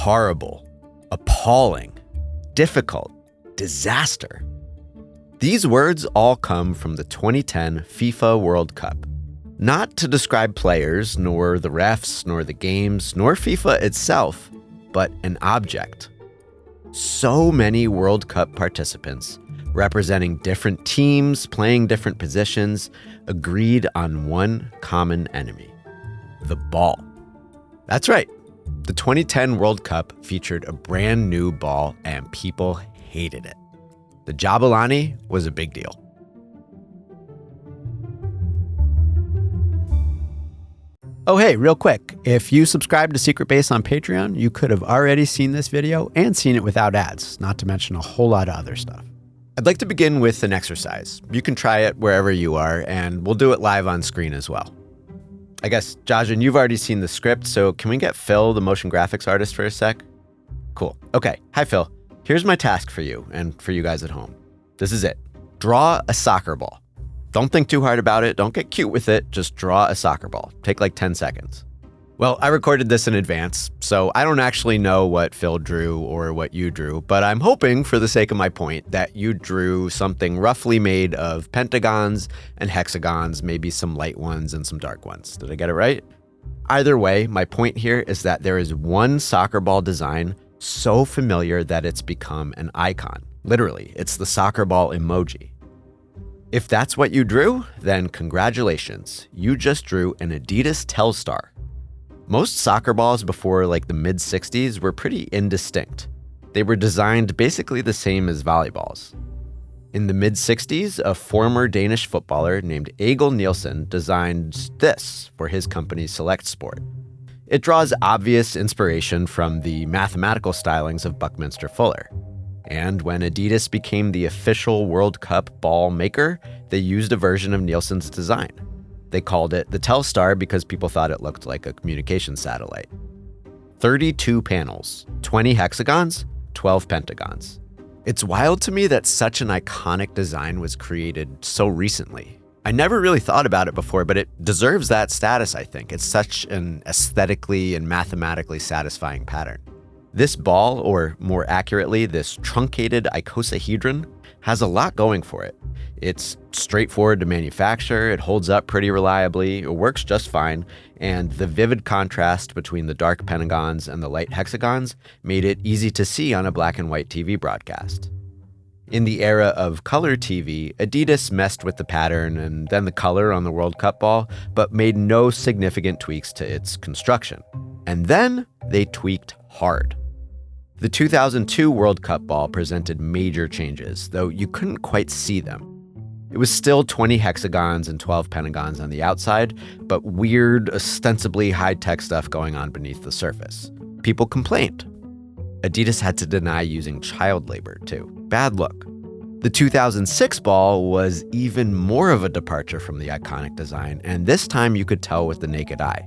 horrible, appalling, difficult, disaster. These words all come from the 2010 FIFA World Cup. Not to describe players, nor the refs, nor the games, nor FIFA itself, but an object. So many World Cup participants, representing different teams, playing different positions, agreed on one common enemy: the ball. That's right. The 2010 World Cup featured a brand new ball and people hated it. The Jabulani was a big deal. Oh, hey, real quick. If you subscribe to Secret Base on Patreon, you could have already seen this video and seen it without ads, not to mention a whole lot of other stuff. I'd like to begin with an exercise. You can try it wherever you are, and we'll do it live on screen as well. I guess, Jiazhen, you've already seen the script, so can we get Phil, the motion graphics artist, for a sec? Cool. Okay. Hi, Phil. Here's my task for you and for you guys at home. This is it. Draw a soccer ball. Don't think too hard about it. Don't get cute with it. Just draw a soccer ball. Take like 10 seconds. Well, I recorded this in advance, so I don't actually know what Phil drew or what you drew, but I'm hoping, for the sake of my point, that you drew something roughly made of pentagons and hexagons, maybe some light ones and some dark ones. Did I get it right? Either way, my point here is that there is one soccer ball design so familiar that it's become an icon. Literally, it's the soccer ball emoji. If that's what you drew, then congratulations. You just drew an Adidas Telstar. Most soccer balls before like the mid-60s were pretty indistinct. They were designed basically the same as volleyballs. In the mid-60s, a former Danish footballer named Egil Nielsen designed this for his company Select Sport. It draws obvious inspiration from the mathematical stylings of Buckminster Fuller. And when Adidas became the official World Cup ball maker, they used a version of Nielsen's design. They called it the Telstar because people thought it looked like a communication satellite. 32 panels, 20 hexagons, 12 pentagons. It's wild to me that such an iconic design was created so recently. I never really thought about it before, but it deserves that status, I think. It's such an aesthetically and mathematically satisfying pattern. This ball, or more accurately, this truncated icosahedron, has a lot going for it. It's straightforward to manufacture, it holds up pretty reliably, it works just fine, and the vivid contrast between the dark pentagons and the light hexagons made it easy to see on a black and white TV broadcast. In the era of color TV, Adidas messed with the pattern and then the color on the World Cup ball, but made no significant tweaks to its construction. And then they tweaked hard. The 2002 World Cup ball presented major changes, though you couldn't quite see them. It was still 20 hexagons and 12 pentagons on the outside, but weird, ostensibly high-tech stuff going on beneath the surface. People complained. Adidas had to deny using child labor, too. Bad look. The 2006 ball was even more of a departure from the iconic design, and this time you could tell with the naked eye.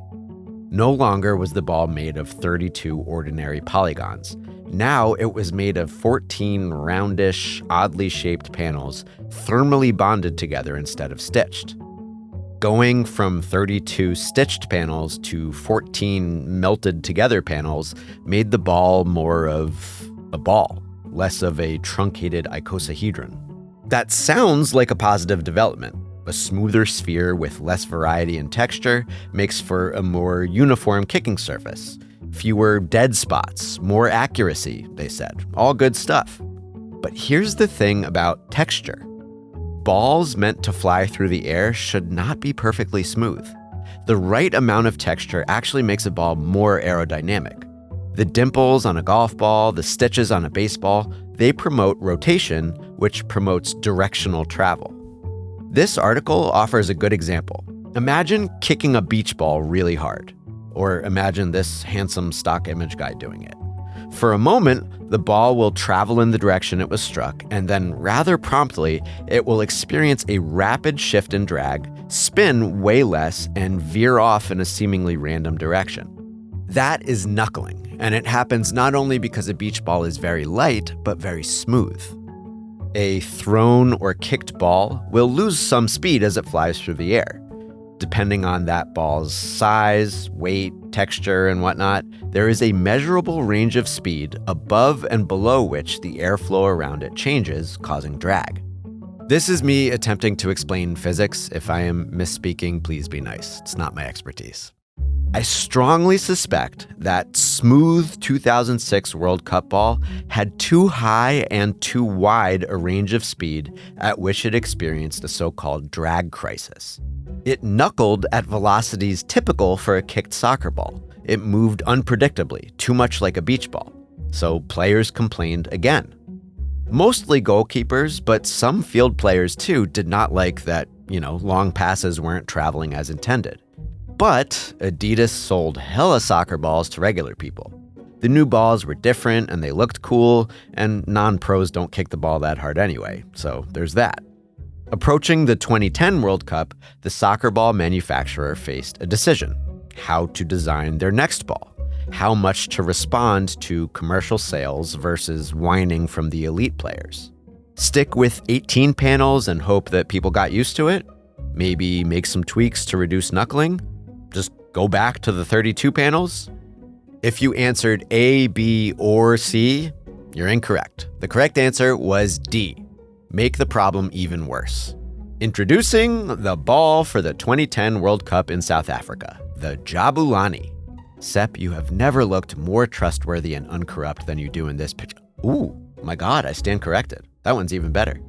No longer was the ball made of 32 ordinary polygons. Now it was made of 14 roundish, oddly shaped panels, thermally bonded together instead of stitched. Going from 32 stitched panels to 14 melted together panels made the ball more of a ball, less of a truncated icosahedron. That sounds like a positive development. A smoother sphere with less variety and texture makes for a more uniform kicking surface. Fewer dead spots, more accuracy, they said. All good stuff. But here's the thing about texture. Balls meant to fly through the air should not be perfectly smooth. The right amount of texture actually makes a ball more aerodynamic. The dimples on a golf ball, the stitches on a baseball, they promote rotation, which promotes directional travel. This article offers a good example. Imagine kicking a beach ball really hard. Or imagine this handsome stock image guy doing it. For a moment, the ball will travel in the direction it was struck, and then rather promptly, it will experience a rapid shift in drag, spin way less, and veer off in a seemingly random direction. That is knuckling, and it happens not only because a beach ball is very light, but very smooth. A thrown or kicked ball will lose some speed as it flies through the air. Depending on that ball's size, weight, texture, and whatnot, there is a measurable range of speed above and below which the airflow around it changes, causing drag. This is me attempting to explain physics. If I am misspeaking, please be nice. It's not my expertise. I strongly suspect that smooth 2006 World Cup ball had too high and too wide a range of speed at which it experienced a so-called drag crisis. It knuckled at velocities typical for a kicked soccer ball. It moved unpredictably, too much like a beach ball. So players complained again. Mostly goalkeepers, but some field players too did not like that, long passes weren't traveling as intended. But Adidas sold hella soccer balls to regular people. The new balls were different and they looked cool, and non-pros don't kick the ball that hard anyway, so there's that. Approaching the 2010 World Cup, the soccer ball manufacturer faced a decision: how to design their next ball, how much to respond to commercial sales versus whining from the elite players. Stick with 18 panels and hope that people got used to it? Maybe make some tweaks to reduce knuckling? Just go back to the 32 panels? If you answered A, B, or C, you're incorrect. The correct answer was D. Make the problem even worse. Introducing the ball for the 2010 World Cup in South Africa, the Jabulani. Sep, you have never looked more trustworthy and uncorrupt than you do in this picture. Ooh, my God, I stand corrected. That one's even better.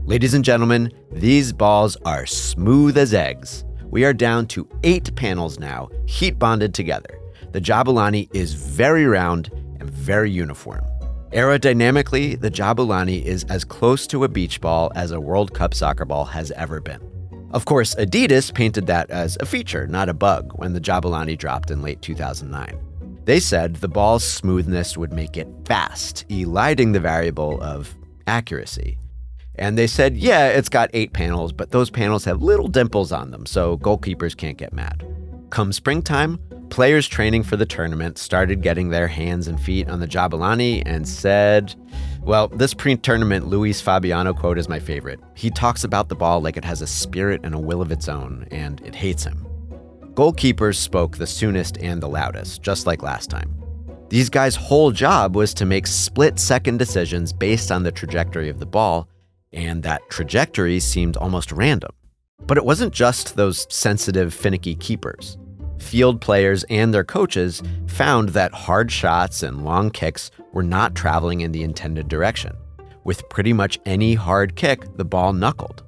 Ladies and gentlemen, these balls are smooth as eggs. We are down to 8 panels now, heat bonded together. The Jabulani is very round and very uniform. Aerodynamically, the Jabulani is as close to a beach ball as a World Cup soccer ball has ever been. Of course, Adidas painted that as a feature, not a bug, when the Jabulani dropped in late 2009. They said the ball's smoothness would make it fast, eliding the variable of accuracy. And they said, yeah, it's got 8 panels, but those panels have little dimples on them, so goalkeepers can't get mad. Come springtime, players training for the tournament started getting their hands and feet on the Jabulani and said, well, this pre-tournament Luis Fabiano quote is my favorite. He talks about the ball like it has a spirit and a will of its own, and it hates him. Goalkeepers spoke the soonest and the loudest, just like last time. These guys' whole job was to make split-second decisions based on the trajectory of the ball, and that trajectory seemed almost random. But it wasn't just those sensitive, finicky keepers. Field players and their coaches found that hard shots and long kicks were not traveling in the intended direction. With pretty much any hard kick, the ball knuckled.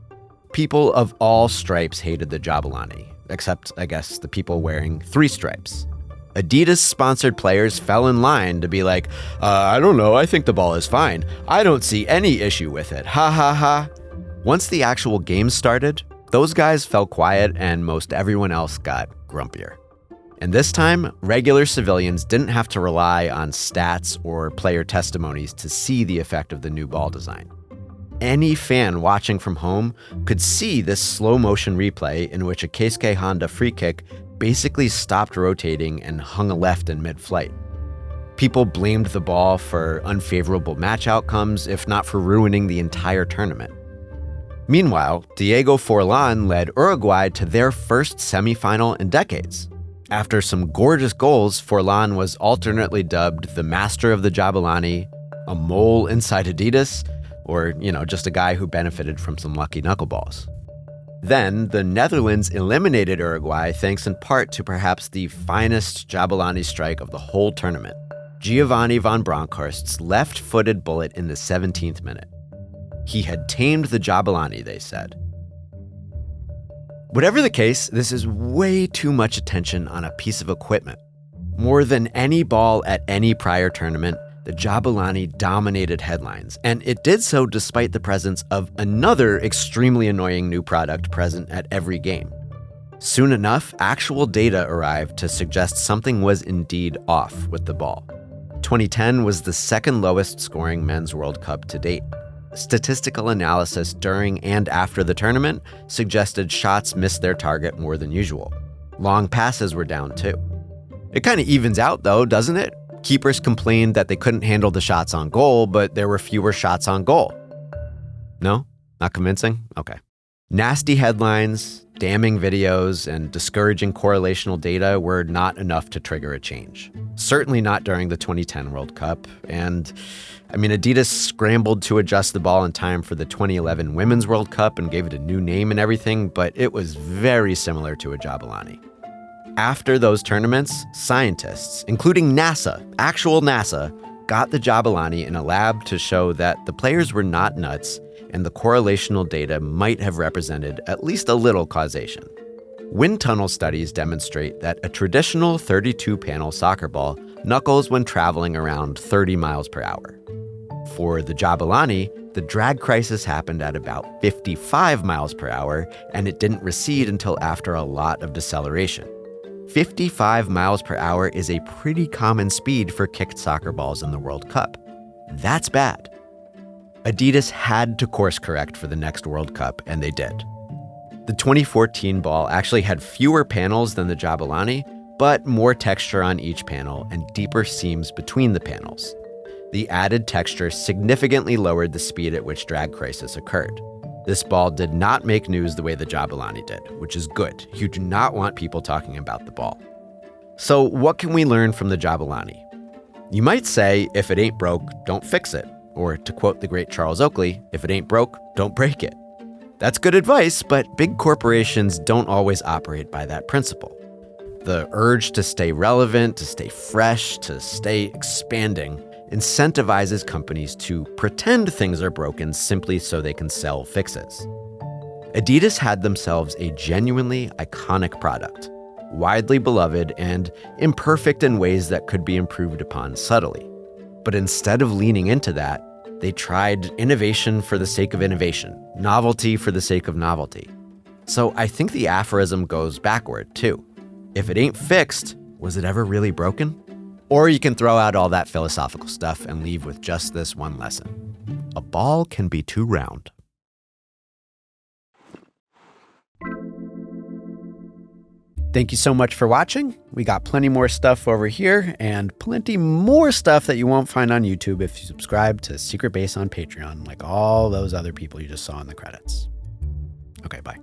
People of all stripes hated the Jabulani, except, I guess, the people wearing 3 stripes. Adidas-sponsored players fell in line to be like, I don't know, I think the ball is fine. I don't see any issue with it. Ha ha ha. Once the actual game started, those guys fell quiet and most everyone else got grumpier. And this time, regular civilians didn't have to rely on stats or player testimonies to see the effect of the new ball design. Any fan watching from home could see this slow-motion replay in which a Keisuke Honda free kick basically stopped rotating and hung a left in mid-flight. People blamed the ball for unfavorable match outcomes, if not for ruining the entire tournament. Meanwhile, Diego Forlan led Uruguay to their first semifinal in decades. After some gorgeous goals, Forlan was alternately dubbed the master of the Jabulani, a mole inside Adidas, or, just a guy who benefited from some lucky knuckleballs. Then, the Netherlands eliminated Uruguay thanks in part to perhaps the finest Jabulani strike of the whole tournament, Giovanni van Bronckhorst's left-footed bullet in the 17th minute. He had tamed the Jabulani, they said. Whatever the case, this is way too much attention on a piece of equipment. More than any ball at any prior tournament, the Jabulani dominated headlines, and it did so despite the presence of another extremely annoying new product present at every game. Soon enough, actual data arrived to suggest something was indeed off with the ball. 2010 was the second lowest scoring men's World Cup to date. Statistical analysis during and after the tournament suggested shots missed their target more than usual. Long passes were down too. It kind of evens out though, doesn't it? Keepers complained that they couldn't handle the shots on goal, but there were fewer shots on goal. No? Not convincing? Okay. Nasty headlines, damning videos, and discouraging correlational data were not enough to trigger a change. Certainly not during the 2010 World Cup. And, Adidas scrambled to adjust the ball in time for the 2011 Women's World Cup and gave it a new name and everything, but it was very similar to a Jabulani. After those tournaments, scientists, including NASA, actual NASA, got the Jabulani in a lab to show that the players were not nuts and the correlational data might have represented at least a little causation. Wind tunnel studies demonstrate that a traditional 32-panel soccer ball knuckles when traveling around 30 miles per hour. For the Jabulani, the drag crisis happened at about 55 miles per hour, and it didn't recede until after a lot of deceleration. 55 miles per hour is a pretty common speed for kicked soccer balls in the World Cup. That's bad. Adidas had to course correct for the next World Cup, and they did. The 2014 ball actually had fewer panels than the Jabulani, but more texture on each panel and deeper seams between the panels. The added texture significantly lowered the speed at which drag crisis occurred. This ball did not make news the way the Jabulani did, which is good. You do not want people talking about the ball. So what can we learn from the Jabulani? You might say, if it ain't broke, don't fix it. Or to quote the great Charles Oakley, if it ain't broke, don't break it. That's good advice, but big corporations don't always operate by that principle. The urge to stay relevant, to stay fresh, to stay expanding incentivizes companies to pretend things are broken simply so they can sell fixes. Adidas had themselves a genuinely iconic product, widely beloved and imperfect in ways that could be improved upon subtly. But instead of leaning into that, they tried innovation for the sake of innovation, novelty for the sake of novelty. So I think the aphorism goes backward, too. If it ain't fixed, was it ever really broken? Or you can throw out all that philosophical stuff and leave with just this one lesson. A ball can be too round. Thank you so much for watching. We got plenty more stuff over here and plenty more stuff that you won't find on YouTube if you subscribe to Secret Base on Patreon, like all those other people you just saw in the credits. Okay, bye.